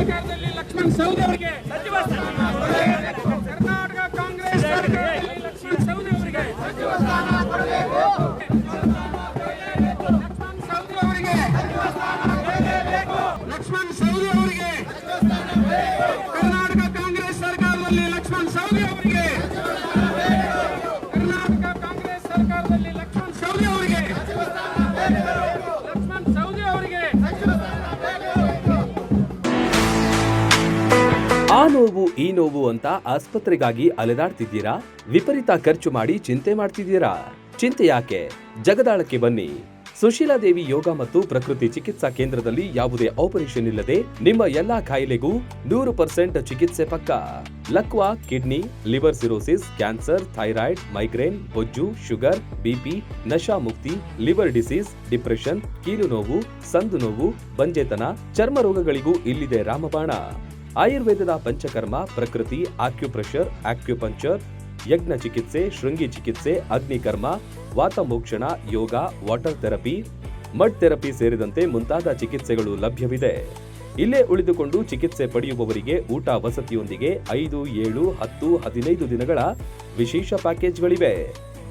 ಸರ್ಕಾರದಲ್ಲಿ ಲಕ್ಷ್ಮಣ್ ಸವದಿ ಅವರಿಗೆ ಸಚಿವ ಸ್ಥಾನ, ಕರ್ನಾಟಕ ಕಾಂಗ್ರೆಸ್ ಸರ್ಕಾರದಲ್ಲಿ ಲಕ್ಷ್ಮಣ್ ಸವದಿ ಅವರಿಗೆ ಸಚಿವ ಸ್ಥಾನ ಕೊಡಬೇಕು, ಲಕ್ಷ್ಮಣ್ ಸವದಿ ಅವರಿಗೆ ಸಚಿವ ಸ್ಥಾನ ಕೊಡಬೇಕು, ಲಕ್ಷ್ಮಣ್ ಸವದಿ ಅವರಿಗೆ ಕರ್ನಾಟಕ ಕಾಂಗ್ರೆಸ್ ಸರ್ಕಾರದಲ್ಲಿ ಲಕ್ಷ್ಮಣ್ ಸವದಿ ಅವರಿಗೆ, ಕರ್ನಾಟಕ ಕಾಂಗ್ರೆಸ್ ಸರ್ಕಾರದಲ್ಲಿ ಲಕ್ಷ್ಮಣ್ ಸವದಿ ಅವರಿಗೆ ಲಕ್ಷ್ಮಣ್ ಸವದಿ ಅವರಿಗೆ ಆ ನೋವು ಈ ನೋವು ಅಂತ ಆಸ್ಪತ್ರೆಗಾಗಿ ಅಲೆದಾಡ್ತಿದ್ದೀರಾ? ವಿಪರೀತ ಖರ್ಚು ಮಾಡಿ ಚಿಂತೆ ಮಾಡ್ತಿದ್ದೀರಾ? ಚಿಂತೆ ಯಾಕೆ? ಜಗದಾಳಕ್ಕೆ ಬನ್ನಿ. ಸುಶೀಲಾದೇವಿ ಯೋಗ ಮತ್ತು ಪ್ರಕೃತಿ ಚಿಕಿತ್ಸಾ ಕೇಂದ್ರದಲ್ಲಿ ಯಾವುದೇ ಆಪರೇಷನ್ ಇಲ್ಲದೆ ನಿಮ್ಮ ಎಲ್ಲಾ ಕಾಯಿಲೆಗೂ 100% ಚಿಕಿತ್ಸೆ ಪಕ್ಕ. ಲಕ್ವಾ, kidney, liver cirrhosis, cancer, thyroid, migraine, ಬೊಜ್ಜು, ಶುಗರ್, ಬಿಪಿ, ನಶಾ ಮುಕ್ತಿ, ಲಿವರ್ ಡಿಸೀಸ್, ಡಿಪ್ರೆಷನ್, ಕೀಲು ನೋವು, ಸಂದು ನೋವು, ಬಂಜೆತನ, ಚರ್ಮ ರೋಗಗಳಿಗೂ ಇಲ್ಲಿದೆ ರಾಮಬಾಣ. ಆಯುರ್ವೇದದ ಪಂಚಕರ್ಮ, ಪ್ರಕೃತಿ, ಆಕ್ಯುಪ್ರೆಷರ್, ಆಕ್ಯುಪಂಕ್ಚರ್, ಯಜ್ಞ ಚಿಕಿತ್ಸೆ, ಶೃಂಗಿ ಚಿಕಿತ್ಸೆ, ಅಗ್ನಿಕರ್ಮ, ವಾತಮೋಕ್ಷಣ, ಯೋಗ, ವಾಟರ್ ಥೆರಪಿ, ಮಡ್ ಥೆರಪಿ ಸೇರಿದಂತೆ ಮುಂತಾದ ಚಿಕಿತ್ಸೆಗಳು ಲಭ್ಯವಿದೆ. ಇಲ್ಲೇ ಉಳಿದುಕೊಂಡು ಚಿಕಿತ್ಸೆ ಪಡೆಯುವವರಿಗೆ ಊಟ ವಸತಿಯೊಂದಿಗೆ 5, 7, 10, 15 ದಿನಗಳ ವಿಶೇಷ ಪ್ಯಾಕೇಜ್ಗಳಿವೆ.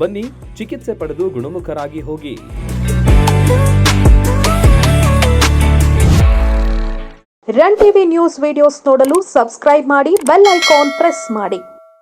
ಬನ್ನಿ, ಚಿಕಿತ್ಸೆ ಪಡೆದು ಗುಣಮುಖರಾಗಿ ಹೋಗಿ. ರನ್ ಟಿವಿ ನ್ಯೂಸ್ ವಿಡಿಯೋಸ್ ನೋಡಲು ಸಬ್ಸ್ಕ್ರೈಬ್ ಮಾಡಿ, ಬೆಲ್ ಐಕಾನ್ ಪ್ರೆಸ್ ಮಾಡಿ.